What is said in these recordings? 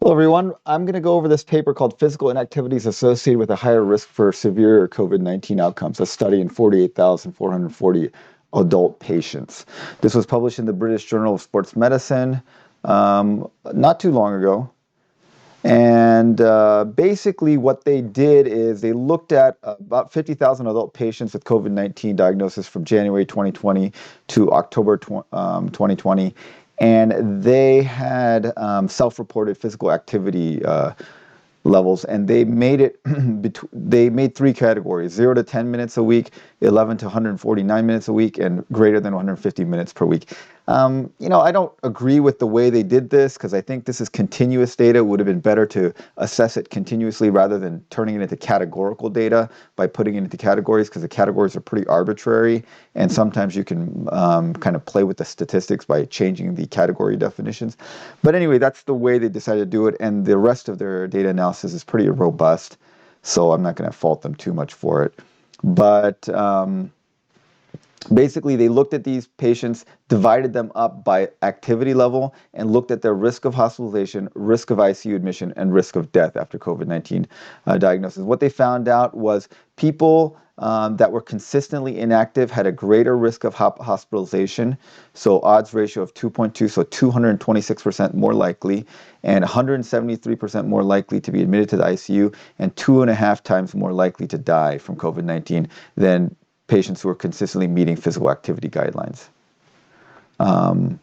Hello, everyone. I'm going to go over this paper called Physical Inactivities Associated with a Higher Risk for Severe COVID-19 Outcomes, a study in 48,440 adult patients. This was published in the British Journal of Sports Medicine not too long ago. And basically what they did is they looked at about 50,000 adult patients with COVID-19 diagnosis from January 2020 to October 2020. And they had self-reported physical activity levels, and they made it they made three categories: 0 to 10 minutes a week, 11 to 149 minutes a week, and greater than 150 minutes per week. I don't agree with the way they did this, because I think this is continuous data. It would have been better to assess it continuously rather than turning it into categorical data by putting it into categories, because the categories are pretty arbitrary, and sometimes you can kind of play with the statistics by changing the category definitions. But anyway, that's the way they decided to do it, and the rest of their data analysis is pretty robust, so I'm not going to fault them too much for it. But basically, they looked at these patients, divided them up by activity level, and looked at their risk of hospitalization, risk of ICU admission, and risk of death after COVID-19 diagnosis. What they found out was people that were consistently inactive had a greater risk of hospitalization, so odds ratio of 2.2, so 226% more likely, and 173% more likely to be admitted to the ICU, and 2.5 times more likely to die from COVID-19 than patients who are consistently meeting physical activity guidelines. And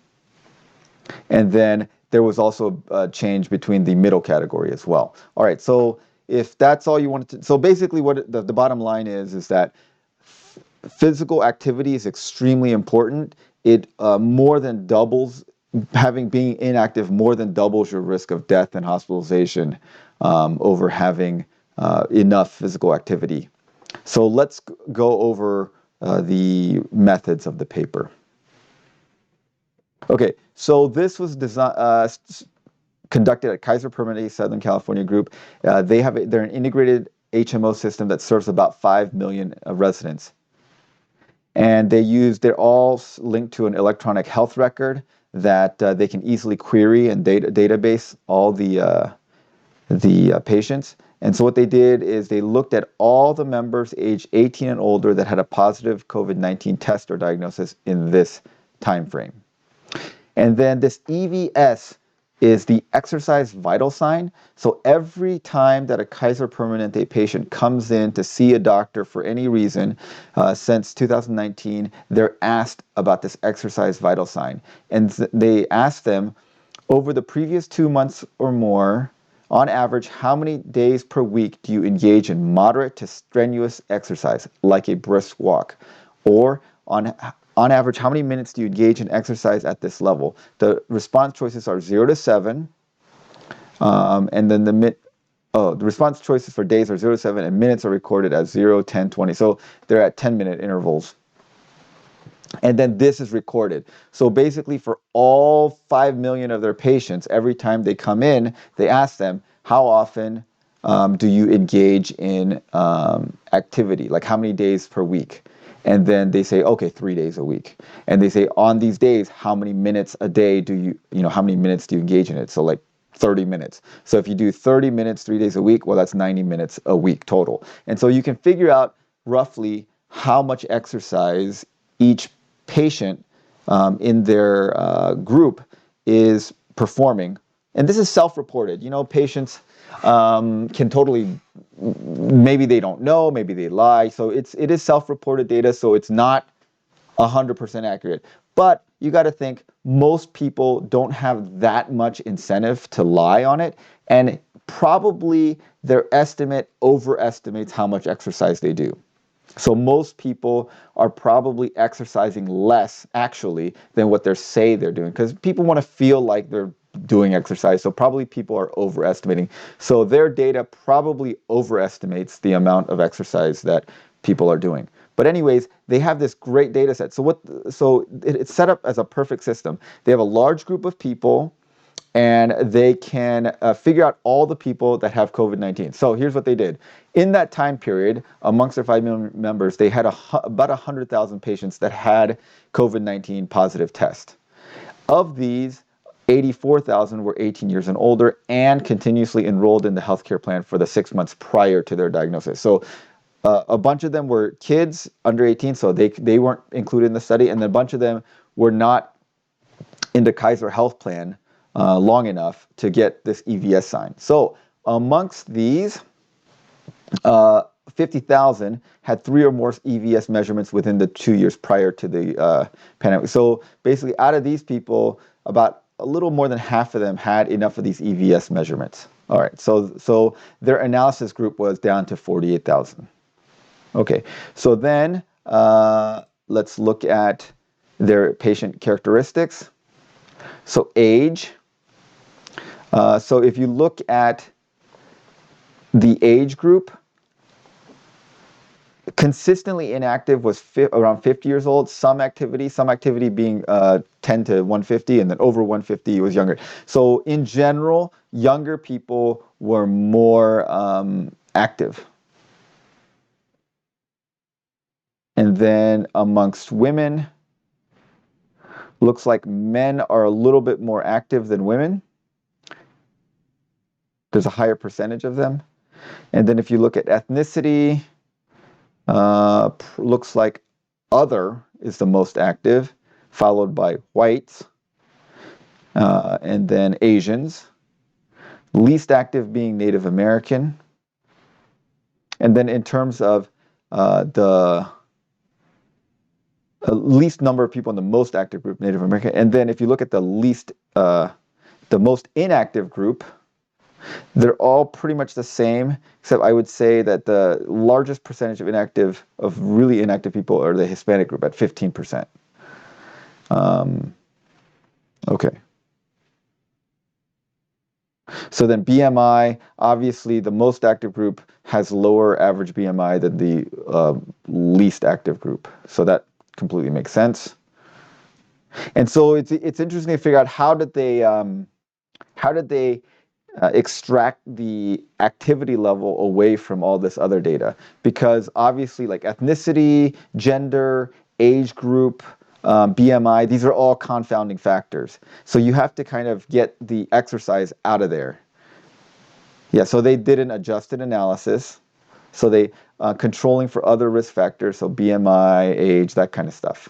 then there was also a change between the middle category as well. All right, so if that's all you wanted to, so basically what the bottom line is that physical activity is extremely important. It more than doubles, being inactive more than doubles your risk of death and hospitalization over having enough physical activity. So let's go over the methods of the paper. Okay, so this was conducted at Kaiser Permanente Southern California Group. They're an integrated HMO system that serves about 5 million residents. And they're all linked to an electronic health record that they can easily query and database all the patients. And so what they did is they looked at all the members aged 18 and older that had a positive COVID-19 test or diagnosis in this time frame. And then this EVS is the exercise vital sign. So every time that a Kaiser Permanente patient comes in to see a doctor for any reason since 2019, they're asked about this exercise vital sign. And they ask them, over the previous 2 months or more, on average, how many days per week do you engage in moderate to strenuous exercise, like a brisk walk? Or on average, how many minutes do you engage in exercise at this level? The response choices are 0 to 7, and then the response choices for days are 0 to 7, and minutes are recorded as 0, 10, 20. So they're at 10-minute intervals. And then this is recorded. So basically for all 5 million of their patients, every time they come in, they ask them, how often do you engage in activity? Like how many days per week? And then they say, okay, 3 days a week. And they say, on these days, how many minutes a day how many minutes do you engage in it? So like 30 minutes. So if you do 30 minutes 3 days a week, well, that's 90 minutes a week total. And so you can figure out roughly how much exercise each patient in their group is performing. And this is self-reported. Patients can totally, maybe they don't know, maybe they lie. So it is self-reported data, so it's not 100% accurate. But you got to think, most people don't have that much incentive to lie on it, and probably their estimate overestimates how much exercise they do. So most people are probably exercising less, actually, than what they say they're doing, because people want to feel like they're doing exercise. So probably people are overestimating. So their data probably overestimates the amount of exercise that people are doing. But anyways, they have this great data set. So it's set up as a perfect system. They have a large group of people, and they can figure out all the people that have COVID-19. So here's what they did. In that time period, amongst their 5 million members, they had about 100,000 patients that had COVID-19 positive test. Of these, 84,000 were 18 years and older and continuously enrolled in the healthcare plan for the 6 months prior to their diagnosis. So a bunch of them were kids under 18, so they weren't included in the study, and a bunch of them were not in the Kaiser Health Plan long enough to get this EVS sign. So amongst these, 50,000 had 3 or more EVS measurements within the 2 years prior to the pandemic. So basically, out of these people, about a little more than half of them had enough of these EVS measurements. All right, so their analysis group was down to 48,000. Okay, so then let's look at their patient characteristics. So age. So if you look at the age group, consistently inactive was around 50 years old. Some activity being 10 to 150, and then over 150 was younger. So in general, younger people were more active. And then amongst women, looks like men are a little bit more active than women. There's a higher percentage of them. And then if you look at ethnicity, looks like other is the most active, followed by whites, and then Asians. Least active being Native American. And then in terms of the least number of people in the most active group, Native American. And then if you look at the most inactive group, they're all pretty much the same, except I would say that the largest percentage of really inactive people are the Hispanic group at 15%. Okay. So then BMI, obviously the most active group has lower average BMI than the least active group. So that completely makes sense. And so it's interesting to figure out how did they extract the activity level away from all this other data, because obviously like ethnicity, gender, age group, BMI, these are all confounding factors. So you have to kind of get the exercise out of there. Yeah, so they did an adjusted analysis. So they controlling for other risk factors, so BMI, age, that kind of stuff.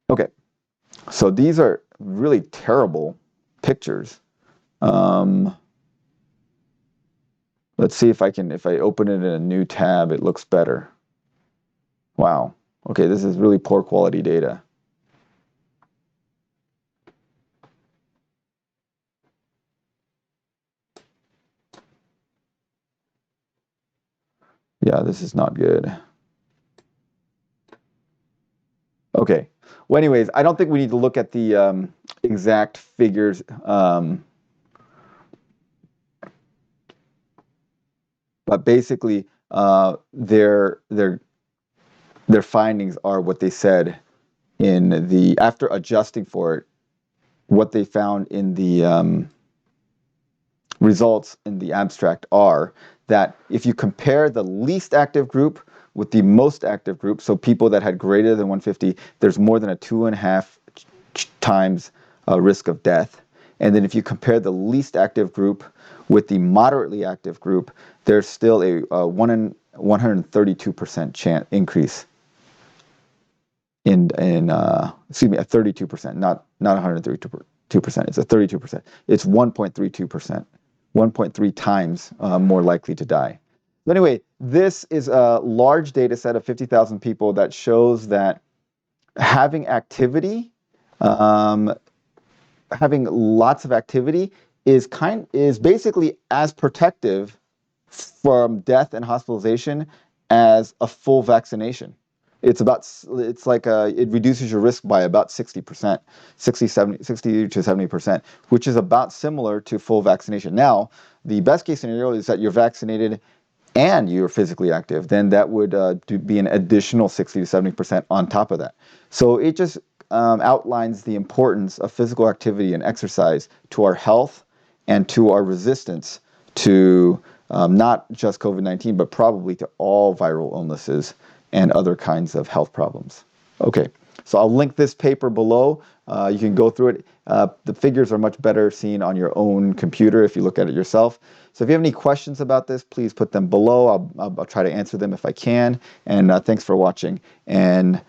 Okay, so these are really terrible pictures. Let's see if I open it in a new tab, it looks better. Wow. Okay, this is really poor quality data. Yeah, this is not good. Okay. Well, anyways, I don't think we need to look at the exact figures. But basically, their findings are what they said in the, after adjusting for it, what they found in the results in the abstract are that if you compare the least active group with the most active group, so people that had greater than 150, there's more than a 2.5 times risk of death. And then if you compare the least active group with the moderately active group, there's still a 132% chance increase in excuse me, a 32%, not 132%. It's a 32%. It's 1.32%, 1.3 times more likely to die. But anyway, this is a large data set of 50,000 people that shows that having activity, having lots of activity is basically as protective from death and hospitalization as a full vaccination. It reduces your risk by about 60%, 60 to 70%, which is about similar to full vaccination. Now, the best case scenario is that you're vaccinated and you're physically active. Then that would be an additional 60 to 70% on top of that. So it just outlines the importance of physical activity and exercise to our health and to our resistance to not just COVID-19, but probably to all viral illnesses and other kinds of health problems. Okay, so I'll link this paper below. You can go through it. The figures are much better seen on your own computer if you look at it yourself. So if you have any questions about this, please put them below. I'll try to answer them if I can. And thanks for watching. And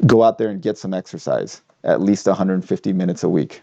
go out there and get some exercise, at least 150 minutes a week.